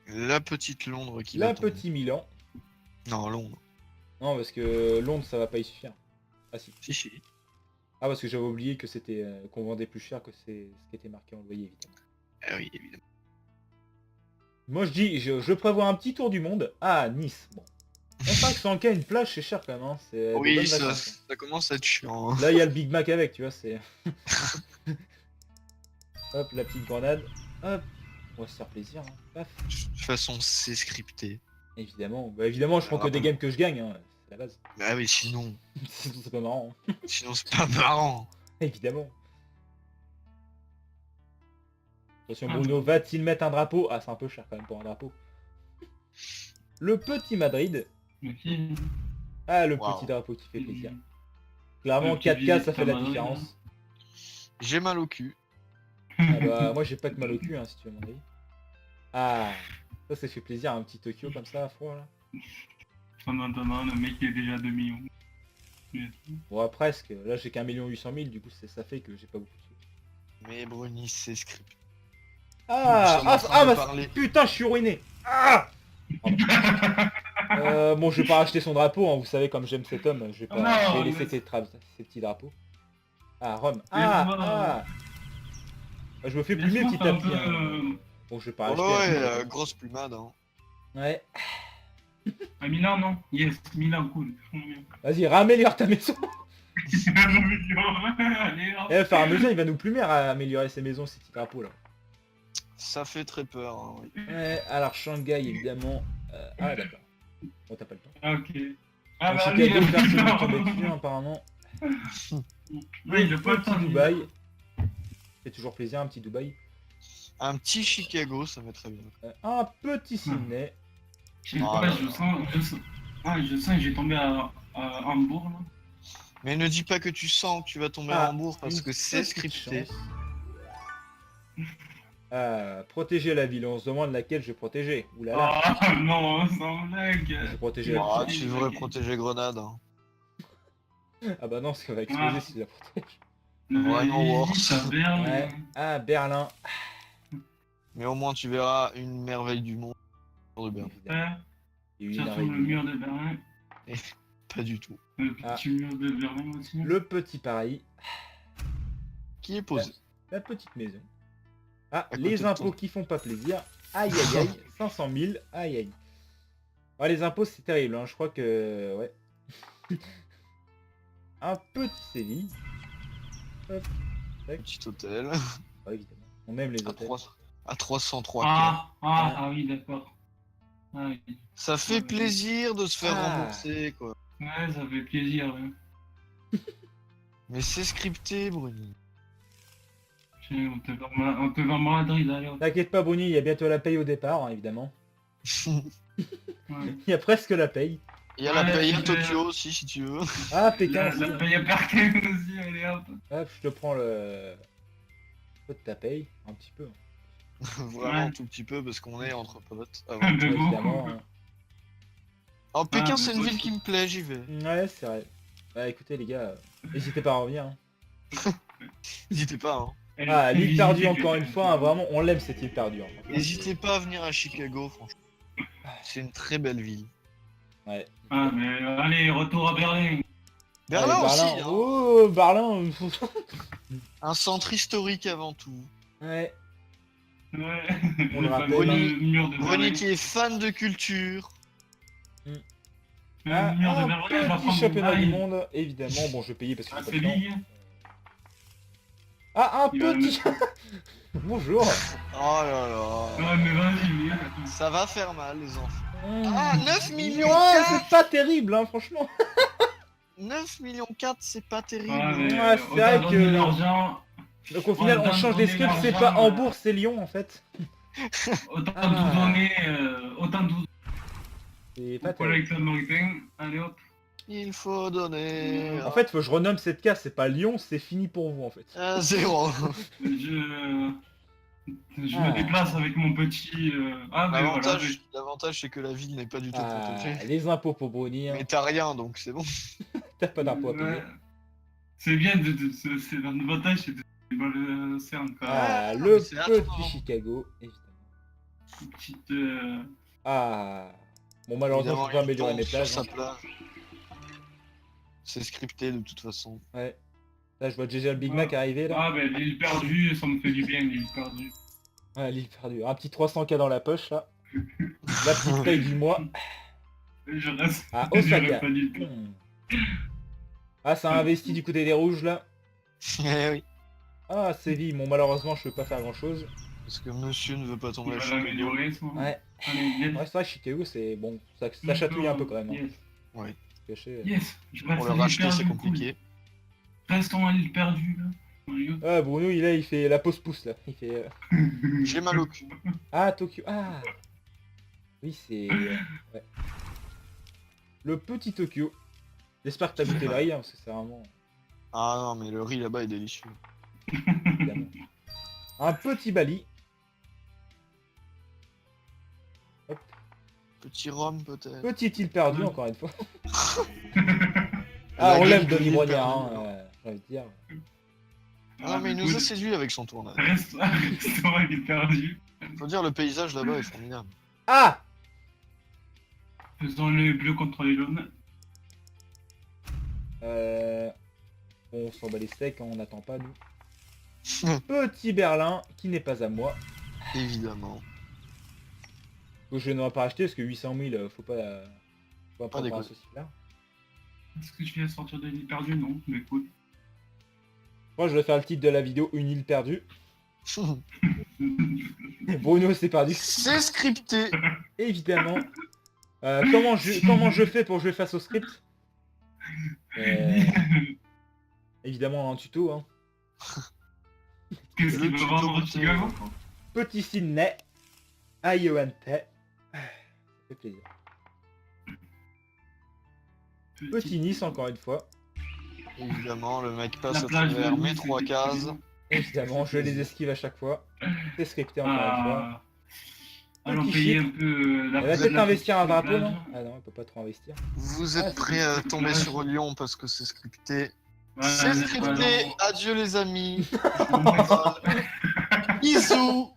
Speaker 2: la petite Londres qui
Speaker 1: La
Speaker 2: va tomber.
Speaker 1: petit Milan.
Speaker 2: Non, Londres.
Speaker 1: Non, parce que Londres, ça va pas y suffire. Ah si.
Speaker 2: Si, si.
Speaker 1: Ah, parce que j'avais oublié que c'était qu'on vendait plus cher que c'est ce qui était marqué en loyer, évidemment.
Speaker 2: Ah oui, évidemment.
Speaker 1: Moi, je dis, je prévois un petit tour du monde à Nice. Bon. On paraît que sur une plage, c'est cher quand même. Hein. C'est des bonnes
Speaker 2: Oui, ça,
Speaker 1: vacances,
Speaker 2: ça commence à être chiant. hein.
Speaker 1: hein. Là, il y a le Big Mac avec, tu vois, c'est... Hop, la petite grenade. Hop. On va se faire plaisir. Hein. Paf.
Speaker 2: De toute façon, c'est scripté.
Speaker 1: Évidemment. Bah, évidemment, je prends que des games que je gagne. Hein. C'est la base.
Speaker 2: Ah oui, sinon,
Speaker 1: Sinon, c'est pas marrant. Hein.
Speaker 2: sinon c'est pas marrant.
Speaker 1: Évidemment. Attention,
Speaker 3: Ah,
Speaker 1: Bruno, va-t-il mettre un drapeau? Ah, c'est un peu cher quand même pour un drapeau. Le petit Madrid.
Speaker 3: Merci.
Speaker 1: Ah, le
Speaker 2: Wow.
Speaker 1: petit drapeau qui fait plaisir. Clairement,
Speaker 3: Le petit
Speaker 1: 4K, ça
Speaker 3: visite
Speaker 1: fait
Speaker 3: à
Speaker 1: la
Speaker 3: Madrid,
Speaker 1: différence.
Speaker 2: J'ai mal au cul.
Speaker 1: Ah bah, moi, j'ai pas que mal au cul, hein, si tu veux mon avis. Ah, ça fait plaisir, un petit Tokyo comme ça, à froid, là.
Speaker 3: En maintenant, le mec est déjà à 2 millions.
Speaker 1: Bon, ouais, presque. Là, j'ai qu'un 1 800 000, du coup, ça fait que j'ai pas beaucoup de sous.
Speaker 2: Mais Bruni, c'est scripté.
Speaker 1: Ah,
Speaker 2: Nous sommes en train
Speaker 1: ah,
Speaker 2: de
Speaker 1: bah,
Speaker 2: parler.
Speaker 1: putain, je suis ruiné. Ah. Bon, je vais pas racheter son drapeau, hein, vous savez comme j'aime cet homme, je vais pas
Speaker 3: Non,
Speaker 1: je vais laisser
Speaker 3: mais-
Speaker 1: ses petits drapeaux. Ah, Rome. Ah,
Speaker 3: Laisse-moi,
Speaker 1: ah. Je me fais plumer
Speaker 3: Laisse-moi
Speaker 1: petit à
Speaker 3: un
Speaker 1: petit.
Speaker 3: peu,
Speaker 1: Hein. Bon, je vais pas
Speaker 2: Oh
Speaker 1: racheter.
Speaker 2: ouais,
Speaker 1: hein.
Speaker 2: grosse plumade. Hein.
Speaker 1: Ouais.
Speaker 3: À Milan, non? Yes, Milan, cool.
Speaker 1: Vas-y, raméliore ta maison.
Speaker 3: Allez, hop.
Speaker 1: Eh, faire à mesure, il va nous plumer à améliorer ses maisons, ces petits drapeaux là.
Speaker 2: Ça fait très peur. Hein, oui.
Speaker 1: Ouais, alors Shanghai évidemment. Ah d'accord. Bon, t'as pas le temps.
Speaker 3: Ah, ok. Ah
Speaker 1: En
Speaker 3: bah lui, il
Speaker 1: Chicago,
Speaker 3: a
Speaker 1: personne
Speaker 3: pas
Speaker 1: n'est
Speaker 3: le
Speaker 1: tombé
Speaker 3: temps.
Speaker 1: dessus, apparemment.
Speaker 3: Ouais, il a pas le
Speaker 1: Petit
Speaker 3: temps.
Speaker 1: Dubaï. C'est toujours plaisir, un petit Dubaï.
Speaker 2: Un petit Chicago, ça met très bien.
Speaker 1: Un petit Sydney.
Speaker 3: Je sais
Speaker 2: Oh
Speaker 3: pas,
Speaker 2: là
Speaker 3: je
Speaker 2: là.
Speaker 3: sens. Ah, je sens que j'ai tombé à Hambourg, là.
Speaker 2: Mais ne dis pas que tu sens que tu vas tomber à
Speaker 1: Ah,
Speaker 2: Hambourg parce
Speaker 1: une
Speaker 2: que c'est
Speaker 1: petite
Speaker 2: scripté.
Speaker 1: chance. Protéger la ville, on se demande laquelle je vais protéger. Oulala,
Speaker 3: Ah non, sans blague.
Speaker 1: je vais protéger la
Speaker 2: Ah,
Speaker 1: ville.
Speaker 2: tu devrais protéger Grenade. Hein.
Speaker 1: Ah bah non, parce qu'elle va exploser
Speaker 3: Ah.
Speaker 1: si je la protège.
Speaker 2: Vraiment
Speaker 3: J'hésite
Speaker 2: worse.
Speaker 3: à Berlin.
Speaker 1: Ouais. Ah, Berlin.
Speaker 2: Mais au moins tu verras une merveille du monde de Berlin.
Speaker 1: Évidemment.
Speaker 3: Ouais,
Speaker 1: Il y a eu
Speaker 3: ça
Speaker 1: une
Speaker 3: ressemble le
Speaker 1: réunion.
Speaker 3: mur de Berlin.
Speaker 2: Pas du tout.
Speaker 3: Le petit mur de Berlin aussi.
Speaker 1: Le petit Paris.
Speaker 2: Qui est posé.
Speaker 1: La petite maison. Ah,
Speaker 2: À côté
Speaker 1: les
Speaker 2: de
Speaker 1: impôts
Speaker 2: toi.
Speaker 1: qui font pas plaisir. Aïe aïe aïe, 500 000. Aïe aïe. Ah, les impôts c'est terrible, hein. Je crois que... Ouais. Un petit Séville. Hop. Tac.
Speaker 2: Petit hôtel.
Speaker 1: Ah, évidemment. On aime les
Speaker 2: À,
Speaker 1: hôtels.
Speaker 2: 3... à 303
Speaker 3: Ah oui, d'accord. Ah, oui.
Speaker 2: Ça fait
Speaker 3: Ah, oui.
Speaker 2: plaisir de se faire
Speaker 1: Ah.
Speaker 2: rembourser quoi.
Speaker 3: Ouais, ça fait plaisir. Ouais.
Speaker 2: Mais c'est scripté Bruni.
Speaker 3: Tiens, on te vend Madrid, allez. hop.
Speaker 1: T'inquiète pas Bruni, il y a bientôt la paye au départ, hein, évidemment.
Speaker 3: Ouais.
Speaker 1: Il y a presque la paye.
Speaker 2: Il y a la
Speaker 3: Ouais,
Speaker 2: paye à
Speaker 3: je-
Speaker 2: Tokyo aussi si tu veux.
Speaker 1: Ah, Pékin aussi.
Speaker 3: La paye à Perkin aussi, allez hop.
Speaker 1: Hop, je te prends le... peu de ta paye, un petit peu.
Speaker 2: Vraiment
Speaker 3: Ouais.
Speaker 2: un tout petit peu parce qu'on est entre potes. Ah ouais.
Speaker 3: Mais
Speaker 1: Ouais,
Speaker 3: bon.
Speaker 1: évidemment. Hein.
Speaker 2: Oh Pékin
Speaker 3: mais
Speaker 2: c'est une
Speaker 3: moi,
Speaker 2: ville
Speaker 3: je-
Speaker 2: qui me plaît, j'y vais.
Speaker 1: Ouais, c'est vrai. Bah écoutez les gars, n'hésitez pas à revenir. Hein.
Speaker 2: N'hésitez pas hein.
Speaker 3: Elle
Speaker 1: Ah,
Speaker 3: fait
Speaker 1: l'île
Speaker 3: visiter
Speaker 1: perdue
Speaker 3: Pékin.
Speaker 1: encore une fois, hein, vraiment, on l'aime cette île perdue. Hein.
Speaker 2: N'hésitez pas à venir à Chicago franchement. C'est une très belle ville.
Speaker 1: Ouais.
Speaker 3: Ah, mais allez, retour à Berlin.
Speaker 2: Berlin
Speaker 1: Allez,
Speaker 2: aussi,
Speaker 1: Berlin.
Speaker 2: hein.
Speaker 1: Oh, Berlin.
Speaker 2: Un centre historique avant tout.
Speaker 1: Ouais.
Speaker 3: Ouais.
Speaker 1: On le rappelle,
Speaker 3: fameux
Speaker 2: hein.
Speaker 3: mur de
Speaker 2: Bruni
Speaker 3: Berlin.
Speaker 2: qui est fan de culture.
Speaker 3: Le
Speaker 1: Ah,
Speaker 3: mur de
Speaker 1: un
Speaker 3: Berlin, je vais
Speaker 1: petit
Speaker 3: prendre
Speaker 1: championnat
Speaker 3: une
Speaker 1: du
Speaker 3: balle.
Speaker 1: monde, évidemment. Bon, je vais payer parce que
Speaker 3: Ah,
Speaker 1: j'ai
Speaker 3: c'est
Speaker 1: pas le temps.
Speaker 3: ligue.
Speaker 1: Ah, un
Speaker 3: Il va
Speaker 1: petit... Bonjour.
Speaker 2: Oh là là.
Speaker 3: Ouais, mais vas-y, mais...
Speaker 2: Ça va faire mal les enfants.
Speaker 1: Mmh.
Speaker 2: Ah 9 millions
Speaker 1: Ouais,
Speaker 2: 4.
Speaker 1: c'est pas terrible, hein, franchement.
Speaker 2: 9 millions 4 c'est pas terrible.
Speaker 3: Ouais, mais
Speaker 1: Ouais, c'est
Speaker 3: autant
Speaker 1: vrai
Speaker 3: donner
Speaker 1: que-
Speaker 3: l'argent,
Speaker 1: Donc au final,
Speaker 3: Ouais,
Speaker 1: on change
Speaker 3: donner
Speaker 1: des scripts, c'est
Speaker 3: l'argent,
Speaker 1: pas Hambourg, c'est Lyon, en fait.
Speaker 3: autant
Speaker 1: Ah.
Speaker 3: tout donner, autant tout
Speaker 1: C'est pas
Speaker 3: au
Speaker 1: terrible.
Speaker 3: collecteur américain. Allez hop.
Speaker 2: Il faut donner.
Speaker 1: En fait, faut que je renomme cette case, c'est pas Lyon, c'est fini pour vous, en fait.
Speaker 2: Un 0.
Speaker 3: Je
Speaker 1: Ah.
Speaker 3: me déplace avec mon petit... Ah, mais voilà.
Speaker 2: L'avantage c'est que la ville n'est pas du tout
Speaker 1: Ah,
Speaker 2: protégée.
Speaker 1: les impôts pour Bruni, hein.
Speaker 2: Mais t'as rien donc c'est bon.
Speaker 1: T'as pas d'impôts à payer.
Speaker 3: Ouais. C'est bien, c'est l'avantage, c'est de balancer encore.
Speaker 1: Ah,
Speaker 2: Ah,
Speaker 1: le
Speaker 2: mais c'est attends.
Speaker 1: petit Chicago, évidemment.
Speaker 3: Une petite...
Speaker 1: Ah. Bon, malheureusement, je peux pas améliorer mes plages.
Speaker 2: Sur
Speaker 1: hein.
Speaker 2: sa plage. C'est scripté de toute façon.
Speaker 1: Ouais. Là, je vois déjà le Big Mac arriver, là.
Speaker 3: Ah, ben l'île perdue, ça me fait du bien, l'île perdue.
Speaker 1: Ouais, l'île perdue. Un petit 300K dans la poche, là. La petite paye du mois.
Speaker 3: Je reste...
Speaker 1: Ah,
Speaker 3: je
Speaker 1: Osaka.
Speaker 3: reste pas l'île perdue.
Speaker 1: Ah, ça a investi du côté des rouges, là.
Speaker 2: Eh oui.
Speaker 1: Ah, Séville, bon, malheureusement, je peux pas faire grand-chose.
Speaker 2: Parce que monsieur ne veut pas
Speaker 3: On
Speaker 2: tomber à
Speaker 3: va
Speaker 2: Chicago.
Speaker 3: l'améliorer, ce moment.
Speaker 1: Ouais.
Speaker 3: Allez, yes.
Speaker 1: Ouais, c'est vrai, Chicago, c'est bon. Ça chatouille un peu, quand même. Hein.
Speaker 3: Yes.
Speaker 2: Ouais.
Speaker 1: Caché,
Speaker 3: Yes. Je reste
Speaker 2: Pour le
Speaker 3: à l'île
Speaker 2: racheter c'est
Speaker 3: perdue,
Speaker 2: compliqué.
Speaker 3: cool. Restons à l'île perdue, là. Mario.
Speaker 1: Ah, Bruno, il fait la pause pouce, là. Il fait...
Speaker 2: J'ai mal au cul.
Speaker 1: Ah, Tokyo. Ah. Oui, c'est... Ouais. Le petit Tokyo. J'espère que t'as goûté le riz, hein, parce que c'est vraiment...
Speaker 2: Ah non mais le riz là-bas est délicieux.
Speaker 1: Évidemment. Un petit Bali. Hop.
Speaker 2: Petit rhum peut-être.
Speaker 1: Petite île perdue, encore une fois.
Speaker 2: La
Speaker 1: Ah, on
Speaker 2: gueule
Speaker 1: l'aime,
Speaker 2: de
Speaker 1: Denis
Speaker 2: l'île
Speaker 1: Brognard,
Speaker 2: perdue.
Speaker 1: hein, j'ai envie de dire.
Speaker 2: Non mais il nous a séduit avec son tournage.
Speaker 3: Restons à l'île perdue.
Speaker 2: Faut dire le paysage là-bas est formidable.
Speaker 1: Ah.
Speaker 3: Faisons les bleus contre les jaunes.
Speaker 1: Bon, on s'en bat les steaks, hein, on n'attend pas, nous. Petit Berlin, qui n'est pas à moi.
Speaker 2: Évidemment.
Speaker 1: Que je n'aurais pas acheté, parce que 800 000, faut pas prendre un
Speaker 2: déconner.
Speaker 1: souci là.
Speaker 3: Est-ce que je viens de sortir de l'île perdue? Non, mais écoute.
Speaker 1: Moi, je vais faire le titre de la vidéo, une île perdue. Bruno s'est perdu,
Speaker 2: C'est scripté.
Speaker 1: évidemment. Comment je fais pour jouer face au script? Évidemment un tuto, hein.
Speaker 3: Qu'est-ce
Speaker 2: Le
Speaker 3: qu'il veut
Speaker 2: tuto
Speaker 3: vendre
Speaker 2: beauté.
Speaker 3: Chicago?
Speaker 1: Petit Sydney. Ayoante. Ça fait plaisir. Petit Nice encore une fois.
Speaker 2: Évidemment, le mec
Speaker 3: La
Speaker 2: passe à
Speaker 3: plage de
Speaker 2: travers mes
Speaker 3: Nice,
Speaker 2: 3 cases.
Speaker 1: Évidemment, je les esquive à chaque fois. C'est scripté encore une fois.
Speaker 3: Ah, allons
Speaker 1: Petit
Speaker 3: payer
Speaker 1: shit.
Speaker 3: un peu la
Speaker 1: Elle va
Speaker 3: la
Speaker 1: peut-être investir un
Speaker 3: petite
Speaker 1: drapeau,
Speaker 3: plage.
Speaker 1: non? Ah non, elle peut pas trop investir.
Speaker 2: Vous
Speaker 1: Ah,
Speaker 2: êtes prêts à tomber
Speaker 3: Ouais.
Speaker 2: sur Lyon parce que c'est scripté.
Speaker 3: Ouais,
Speaker 2: C'est
Speaker 3: mais
Speaker 2: scripté.
Speaker 3: alors,
Speaker 2: Adieu les amis.
Speaker 3: on-
Speaker 2: Bisous.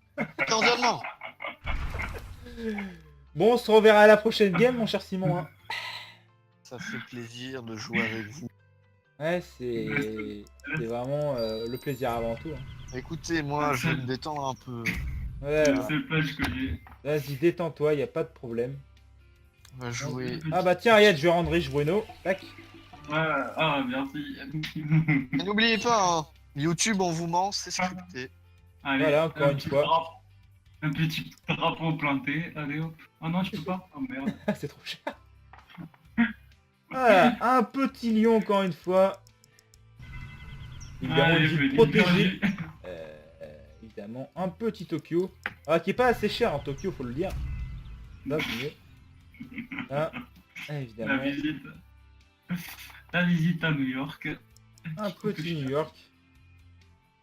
Speaker 2: Cordialement.
Speaker 1: Bon, on se reverra à la prochaine game, mon cher Simon, hein.
Speaker 2: Ça fait plaisir de jouer avec vous.
Speaker 1: Ouais, c'est vraiment le plaisir avant tout, hein.
Speaker 2: Écoutez, moi, je vais me détendre un peu.
Speaker 1: Ouais,
Speaker 3: C'est la seule plage que j'ai.
Speaker 1: vas-y, détends-toi, y a pas de problème.
Speaker 2: On va jouer.
Speaker 1: Ah bah tiens, regarde, je vais rendre riche Bruno. Tac.
Speaker 3: Ouais, ah, merci.
Speaker 2: Et n'oubliez pas, hein, YouTube, on vous ment, c'est scripté.
Speaker 3: Allez,
Speaker 1: Voilà, encore
Speaker 3: un
Speaker 1: une
Speaker 3: petit
Speaker 1: fois.
Speaker 3: Un petit drapeau planté. Allez hop. Ah non, je peux pas. Oh merde.
Speaker 1: C'est trop cher. Voilà, un petit lion encore une fois. Évidemment,
Speaker 3: Allez,
Speaker 1: une ville
Speaker 3: petit
Speaker 1: protégée.
Speaker 3: berger.
Speaker 1: Évidemment, un petit Tokyo. Ah, qui est pas assez cher en Tokyo, faut le dire. Ça, c'est mieux. Ah, évidemment.
Speaker 3: La visite à New York.
Speaker 1: Un petit New York.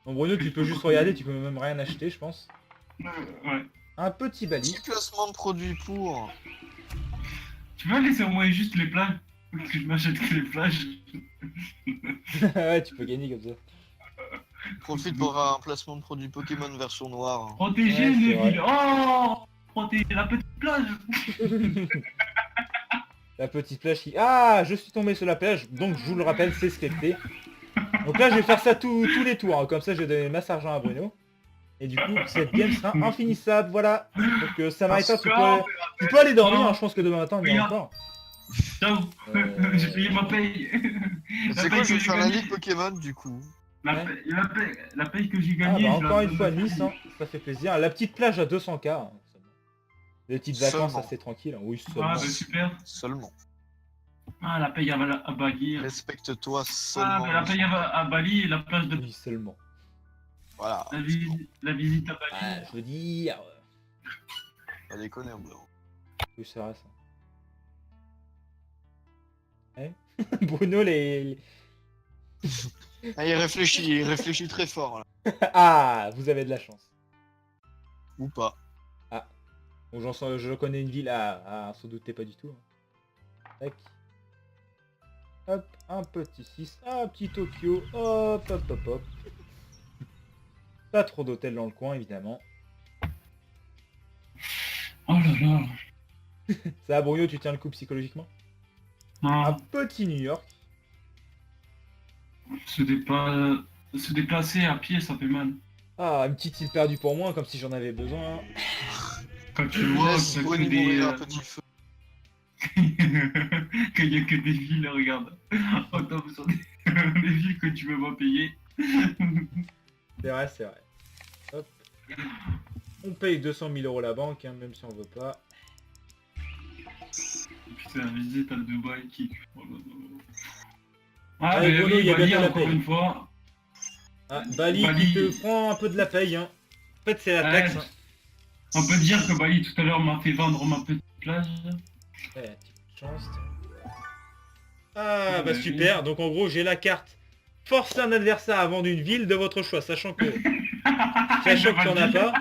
Speaker 1: Bon, Bruno, tu peux juste regarder, tu peux même rien acheter, je pense.
Speaker 3: Ouais.
Speaker 1: Un petit Bali.
Speaker 2: Petit placement de produit pour.
Speaker 3: Tu veux laisser au moins juste les plages? Que je m'achète que les plages.
Speaker 1: Ouais, tu peux gagner comme ça.
Speaker 2: Profite pour avoir un placement de produit Pokémon version noire.
Speaker 3: Protéger
Speaker 1: Ouais, c'est
Speaker 3: les
Speaker 1: vrai.
Speaker 3: villes. Oh, protéger la petite plage.
Speaker 1: La petite plage qui... Ah, je suis tombé sur la plage, donc je vous le rappelle, c'est scripté. Donc là, je vais faire ça tous les tours, hein. Comme ça, je vais donner masse argent à Bruno. Et du coup, cette game sera infinissable, voilà. Donc Samaritain, tu peux aller dormir, hein. Je pense que demain matin, on y est encore.
Speaker 3: Ciao. J'ai payé ma paye.
Speaker 2: C'est quoi, je vais faire la ligue Pokémon du coup.
Speaker 3: La paye que j'ai
Speaker 1: Ah
Speaker 3: gagnée.
Speaker 1: bah
Speaker 3: je la
Speaker 1: encore une
Speaker 3: donne
Speaker 1: fois
Speaker 3: à
Speaker 1: Nice, hein. Ça fait plaisir. La petite plage à 200 k. Hein. Des petites vacances
Speaker 2: Seulement.
Speaker 1: assez tranquilles, hein. Oui,
Speaker 3: Ah
Speaker 1: seulement.
Speaker 3: bah super.
Speaker 2: Seulement.
Speaker 3: Ah, la paye à Bali.
Speaker 2: Respecte-toi
Speaker 3: Ah,
Speaker 2: seulement.
Speaker 3: bah la paye à Bali et la plage de...
Speaker 1: Oui, seulement.
Speaker 2: Voilà.
Speaker 3: La visite à Bali.
Speaker 1: Ah, je veux dire...
Speaker 2: Pas déconner, bro.
Speaker 1: Oui, c'est vrai, ça. Hein Bruno, les...
Speaker 2: Ah, il réfléchit très fort là.
Speaker 1: Ah, vous avez de la chance.
Speaker 2: Ou pas.
Speaker 1: Bon, je connais une ville, s'en doutez pas du tout. Hein. Tac. Hop, un petit 6, un petit Tokyo, hop, hop, hop, hop. Pas trop d'hôtels dans le coin, évidemment.
Speaker 3: Oh là là.
Speaker 1: Ça va, Bruno, tu tiens le coup psychologiquement?
Speaker 3: Non,
Speaker 1: Un petit New York.
Speaker 3: se déplacer à pied, ça fait mal.
Speaker 1: Ah, une petite île perdue pour moi, comme si j'en avais besoin.
Speaker 3: Quand tu vois
Speaker 2: Laisse
Speaker 3: que
Speaker 2: Bonnie
Speaker 3: des...
Speaker 2: mourir un petit feu.
Speaker 3: qu'il n'y a que des villes, regarde. On tombe sur des villes que tu veux pas payer.
Speaker 1: C'est vrai, c'est vrai. Hop. On paye 200 000 € la banque, hein, même si on veut pas.
Speaker 3: Putain, visite à Dubaï qui... Oh là là. Ah,
Speaker 1: Allez,
Speaker 3: mais
Speaker 1: Bruno,
Speaker 3: oui,
Speaker 1: il y a
Speaker 3: Bali,
Speaker 1: bientôt la
Speaker 3: encore
Speaker 1: paye.
Speaker 3: une fois.
Speaker 1: Ah, Bali
Speaker 3: Bali.
Speaker 1: qui te prend un peu de la paye, hein. En fait, c'est la
Speaker 3: Ouais,
Speaker 1: taxe. Hein.
Speaker 3: on peut dire que Bali tout à l'heure m'a fait vendre ma petite plage.
Speaker 1: Ouais, la petite chance. Tiens. Ah, bah
Speaker 3: Oui.
Speaker 1: super. Donc en gros, j'ai la carte. Forcer un adversaire à vendre une ville de votre choix, sachant que... sachant que tu en as pas.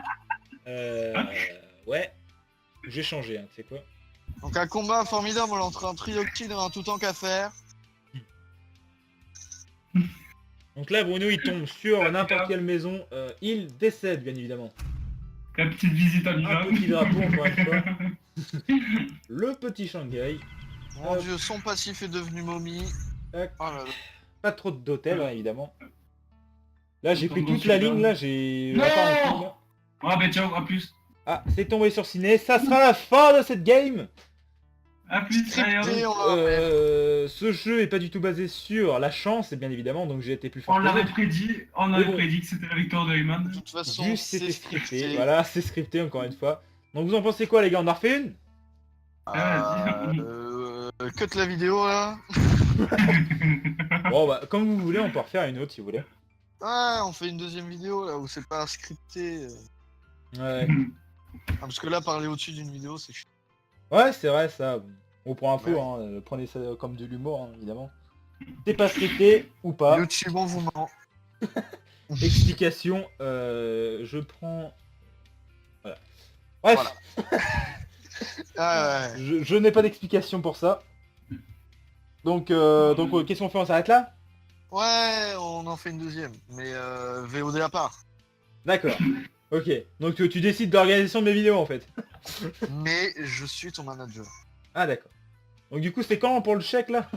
Speaker 1: Ouais. J'ai changé, hein, tu sais quoi.
Speaker 2: Donc un combat formidable entre un Trioctine et un tout en qu'à faire.
Speaker 1: Donc là, Bruno, il tombe sur n'importe quelle maison. Il décède, bien évidemment.
Speaker 3: La petite visite à
Speaker 1: Un
Speaker 3: Milan.
Speaker 1: petit drapeau, encore une fois. Le petit Shanghai.
Speaker 2: Mon dieu, son passif est devenu momie.
Speaker 1: Tac.
Speaker 2: Oh là là.
Speaker 1: Pas trop d'hôtels, hein, évidemment. Là, j'ai pris
Speaker 3: Tombe
Speaker 1: toute
Speaker 3: sur
Speaker 1: la
Speaker 3: le-
Speaker 1: ligne, là, j'ai...
Speaker 3: Non
Speaker 1: Attends, un coup, là.
Speaker 3: Ah bah ciao, à plus.
Speaker 1: Ah, c'est tombé sur Ciné. Ça sera la fin de cette game.
Speaker 3: À plus, allez,
Speaker 2: Scripté,
Speaker 3: hop.
Speaker 2: on l'a
Speaker 1: Ce jeu est pas du tout basé sur la chance, bien évidemment, donc j'ai été plus fort
Speaker 3: On
Speaker 1: que les
Speaker 3: l'avait
Speaker 1: autres.
Speaker 3: prédit,
Speaker 1: Mais bon.
Speaker 3: que c'était la victoire de Heyman.
Speaker 2: De toute façon,
Speaker 1: Juste
Speaker 2: c'est
Speaker 1: c'était scripté.
Speaker 2: scripté.
Speaker 1: Voilà, c'est scripté encore une fois. Donc vous en pensez quoi, les gars? On en refait une?
Speaker 2: Cut la vidéo là.
Speaker 1: Bon bah comme vous voulez, on peut refaire une autre si vous voulez.
Speaker 2: Ouais, on fait une deuxième vidéo là où c'est pas scripté.
Speaker 1: Ouais,
Speaker 2: Ah, parce que là, parler au-dessus d'une vidéo, c'est chiant.
Speaker 1: ouais c'est vrai ça. Bon pour info,
Speaker 2: Ouais.
Speaker 1: hein, prenez ça comme de l'humour hein, évidemment. C'est pas scripté ou pas.
Speaker 2: YouTube, on vous ment.
Speaker 1: Explication, je prends... Voilà. Bref,
Speaker 2: Voilà. Ah, ouais.
Speaker 1: je n'ai pas d'explication pour ça. Donc qu'est-ce qu'on fait? On s'arrête là?
Speaker 2: Ouais, on en fait une deuxième, mais VOD à part.
Speaker 1: D'accord. Ok. Donc tu décides de l'organisation de mes vidéos en fait.
Speaker 2: Mais je suis ton manager.
Speaker 1: Ah d'accord. Donc du coup c'est quand pour le chèque là?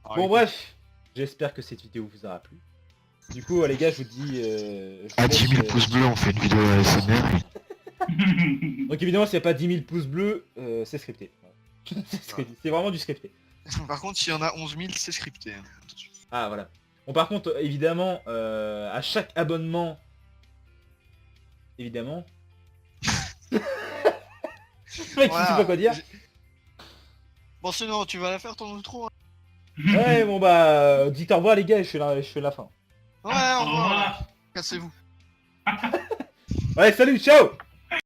Speaker 2: Ah,
Speaker 1: Bon
Speaker 2: écoute,
Speaker 1: bref. J'espère que cette vidéo vous aura plu. Du coup les gars je vous dis... je vous
Speaker 2: à
Speaker 1: laisse,
Speaker 2: 10 000 pouces bleus, on fait une vidéo ASMR.
Speaker 1: Donc évidemment s'il n'y a pas 10 000 pouces bleus, c'est scripté. Voilà. C'est vraiment du scripté.
Speaker 2: Par contre, s'il y en a 11 000, c'est scripté. Hein.
Speaker 1: Ah voilà. Bon par contre évidemment à chaque abonnement évidemment. Le mec il sait pas quoi dire.
Speaker 2: Bon, sinon, tu vas la faire ton outro. Hein.
Speaker 1: Ouais bon bah dites au revoir les gars et je fais la fin.
Speaker 2: Ouais, au revoir. Cassez-vous.
Speaker 1: Ouais salut ciao.